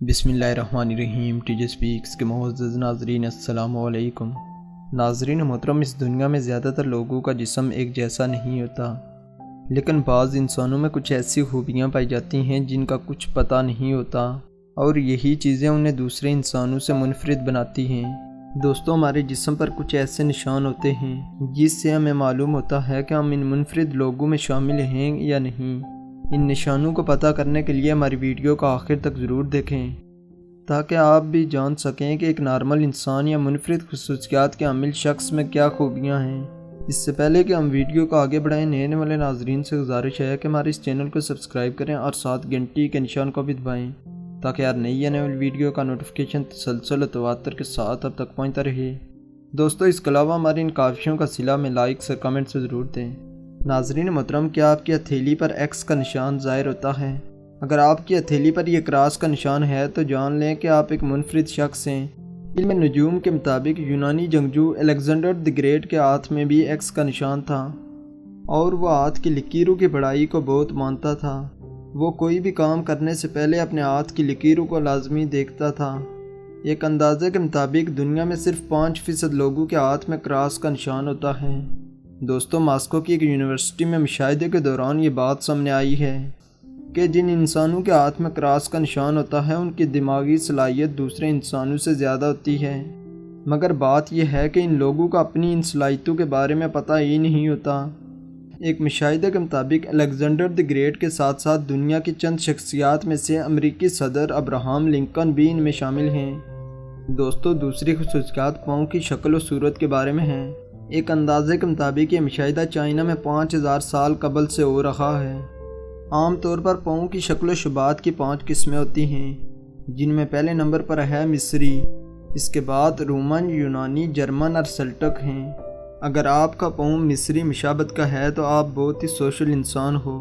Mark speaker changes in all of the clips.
Speaker 1: بسم اللہ الرحمن الرحیم۔ ٹی سپیکس کے معزز ناظرین السلام علیکم۔ ناظرین محترم، اس دنیا میں زیادہ تر لوگوں کا جسم ایک جیسا نہیں ہوتا، لیکن بعض انسانوں میں کچھ ایسی خوبیاں پائی جاتی ہیں جن کا کچھ پتہ نہیں ہوتا، اور یہی چیزیں انہیں دوسرے انسانوں سے منفرد بناتی ہیں۔ دوستو، ہمارے جسم پر کچھ ایسے نشان ہوتے ہیں جس سے ہمیں معلوم ہوتا ہے کہ ہم ان منفرد لوگوں میں شامل ہیں یا نہیں۔ ان نشانوں کو پتہ کرنے کے لیے ہماری ویڈیو کو آخر تک ضرور دیکھیں تاکہ آپ بھی جان سکیں کہ ایک نارمل انسان یا منفرد خصوصیات کے حامل شخص میں کیا خوبیاں ہیں۔ اس سے پہلے کہ ہم ویڈیو کو آگے بڑھائیں، نئے والے ناظرین سے گزارش ہے کہ ہمارے اس چینل کو سبسکرائب کریں اور ساتھ گھنٹی کے نشان کو بھی دبائیں تاکہ ہر نئی آنے والی ویڈیو کا نوٹیفیکیشن تسلسل و تواتر کے ساتھ اب تک پہنچتا رہے۔ دوستو، اس کے علاوہ ہمارے ان کاوشوں کا صلہ میں لائک اور کمنٹ سے ضرور دیں۔ ناظرین محترم، کیا آپ کی ہتھیلی پر ایکس کا نشان ظاہر ہوتا ہے؟ اگر آپ کی ہتھیلی پر یہ کراس کا نشان ہے تو جان لیں کہ آپ ایک منفرد شخص ہیں۔ علم نجوم کے مطابق یونانی جنگجو الیگزینڈر دی گریٹ کے ہاتھ میں بھی ایکس کا نشان تھا، اور وہ ہاتھ کی لکیروں کی بڑائی کو بہت مانتا تھا۔ وہ کوئی بھی کام کرنے سے پہلے اپنے ہاتھ کی لکیروں کو لازمی دیکھتا تھا۔ ایک اندازے کے مطابق دنیا میں صرف 5% لوگوں کے ہاتھ میں کراس کا نشان ہوتا ہے۔ دوستو، ماسکو کی ایک یونیورسٹی میں مشاہدے کے دوران یہ بات سامنے آئی ہے کہ جن انسانوں کے ہاتھ میں کراس کا نشان ہوتا ہے ان کی دماغی صلاحیت دوسرے انسانوں سے زیادہ ہوتی ہے، مگر بات یہ ہے کہ ان لوگوں کو اپنی ان صلاحیتوں کے بارے میں پتہ ہی نہیں ہوتا۔ ایک مشاہدے کے مطابق الیگزینڈر دی گریٹ کے ساتھ ساتھ دنیا کی چند شخصیات میں سے امریکی صدر ابراہم لنکن بھی ان میں شامل ہیں۔ دوستو، دوسری خصوصیات پاؤں کی شکل و صورت کے بارے میں ہیں۔ ایک اندازے کے مطابق یہ مشاہدہ چائنا میں 5000 سال قبل سے ہو رہا ہے۔ عام طور پر پاؤں کی شکل و شباہت کی 5 قسمیں ہوتی ہیں، جن میں پہلے نمبر پر ہے مصری، اس کے بعد رومن، یونانی، جرمن اور سلٹک ہیں۔ اگر آپ کا پاؤں مصری مشابت کا ہے تو آپ بہت ہی سوشل انسان ہو۔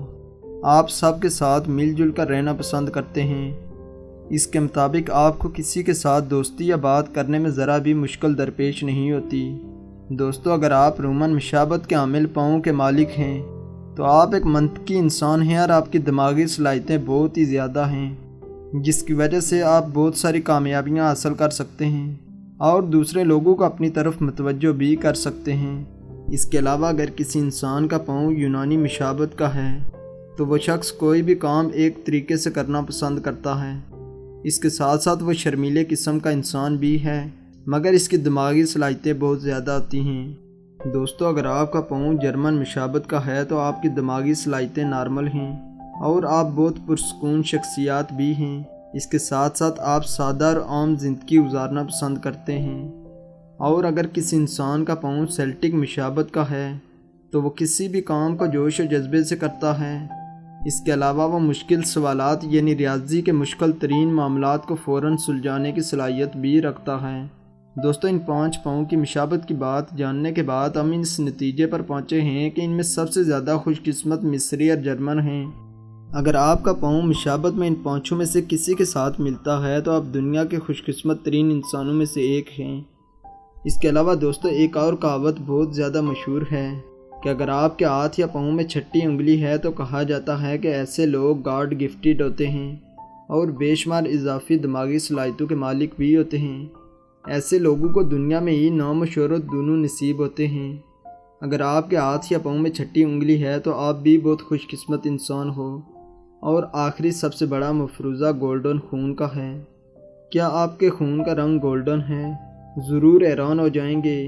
Speaker 1: آپ سب کے ساتھ مل جل کر رہنا پسند کرتے ہیں۔ اس کے مطابق آپ کو کسی کے ساتھ دوستی یا بات کرنے میں ذرا بھی مشکل درپیش نہیں ہوتی۔ دوستو، اگر آپ رومن مشابت کے حامل پاؤں کے مالک ہیں تو آپ ایک منطقی انسان ہیں اور آپ کی دماغی صلاحیتیں بہت ہی زیادہ ہیں، جس کی وجہ سے آپ بہت ساری کامیابیاں حاصل کر سکتے ہیں اور دوسرے لوگوں کو اپنی طرف متوجہ بھی کر سکتے ہیں۔ اس کے علاوہ اگر کسی انسان کا پاؤں یونانی مشابت کا ہے تو وہ شخص کوئی بھی کام ایک طریقے سے کرنا پسند کرتا ہے۔ اس کے ساتھ ساتھ وہ شرمیلے قسم کا انسان بھی ہے، مگر اس کی دماغی صلاحیتیں بہت زیادہ ہوتی ہیں۔ دوستو، اگر آپ کا پاؤں جرمن مشابت کا ہے تو آپ کی دماغی صلاحیتیں نارمل ہیں اور آپ بہت پرسکون شخصیات بھی ہیں۔ اس کے ساتھ ساتھ آپ سادہ اور عام زندگی گزارنا پسند کرتے ہیں۔ اور اگر کسی انسان کا پاؤں سیلٹک مشابت کا ہے تو وہ کسی بھی کام کو جوش و جذبے سے کرتا ہے۔ اس کے علاوہ وہ مشکل سوالات یعنی ریاضی کے مشکل ترین معاملات کو فوراً سلجھانے کی صلاحیت بھی رکھتا ہے۔ دوستو، ان 5 پاؤں کی مشابت کی بات جاننے کے بعد ہم اس نتیجے پر پہنچے ہیں کہ ان میں سب سے زیادہ خوش قسمت مصری اور جرمن ہیں۔ اگر آپ کا پاؤں مشابت میں ان 5 میں سے کسی کے ساتھ ملتا ہے تو آپ دنیا کے خوش قسمت ترین انسانوں میں سے ایک ہیں۔ اس کے علاوہ دوستو، ایک اور کہاوت بہت زیادہ مشہور ہے کہ اگر آپ کے ہاتھ یا پاؤں میں چھٹی انگلی ہے تو کہا جاتا ہے کہ ایسے لوگ گاڈ گفٹڈ ہوتے ہیں اور بے شمار اضافی دماغی صلاحیتوں کے مالک بھی ہوتے ہیں۔ ایسے لوگوں کو دنیا میں ہی نام و شہرت دونوں نصیب ہوتے ہیں۔ اگر آپ کے ہاتھ یا پاؤں میں چھٹی انگلی ہے تو آپ بھی بہت خوش قسمت انسان ہو۔ اور آخری سب سے بڑا مفروضہ گولڈن خون کا ہے۔ کیا آپ کے خون کا رنگ گولڈن ہے؟ ضرور حیران ہو جائیں گے،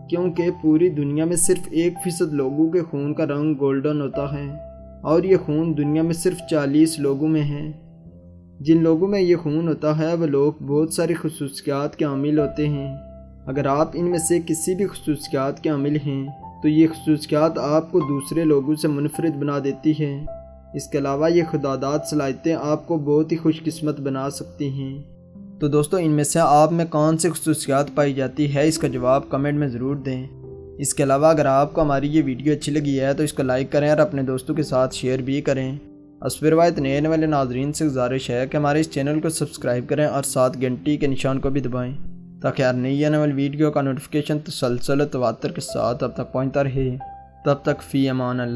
Speaker 1: کیونکہ پوری دنیا میں صرف 1% لوگوں کے خون کا رنگ گولڈن ہوتا ہے، اور یہ خون دنیا میں صرف 40 لوگوں میں ہے۔ جن لوگوں میں یہ خون ہوتا ہے وہ لوگ بہت ساری خصوصیات کے حامل ہوتے ہیں۔ اگر آپ ان میں سے کسی بھی خصوصیات کے حامل ہیں تو یہ خصوصیات آپ کو دوسرے لوگوں سے منفرد بنا دیتی ہے۔ اس کے علاوہ یہ خداداد صلاحیتیں آپ کو بہت ہی خوش قسمت بنا سکتی ہیں۔ تو دوستو، ان میں سے آپ میں کون سی خصوصیات پائی جاتی ہے، اس کا جواب کمنٹ میں ضرور دیں۔ اس کے علاوہ اگر آپ کو ہماری یہ ویڈیو اچھی لگی ہے تو اس کو لائک کریں اور اپنے دوستوں کے ساتھ شیئر بھی کریں۔ اس روایت نئے والے ناظرین سے گزارش ہے کہ ہمارے اس چینل کو سبسکرائب کریں اور ساتھ گھنٹی کے نشان کو بھی دبائیں تاکہ ہر نئی آنے والی ویڈیو کا نوٹیفیکیشن تسلسل و تواتر کے ساتھ اب تک پہنچتا رہے۔ تب تک فی امان اللہ۔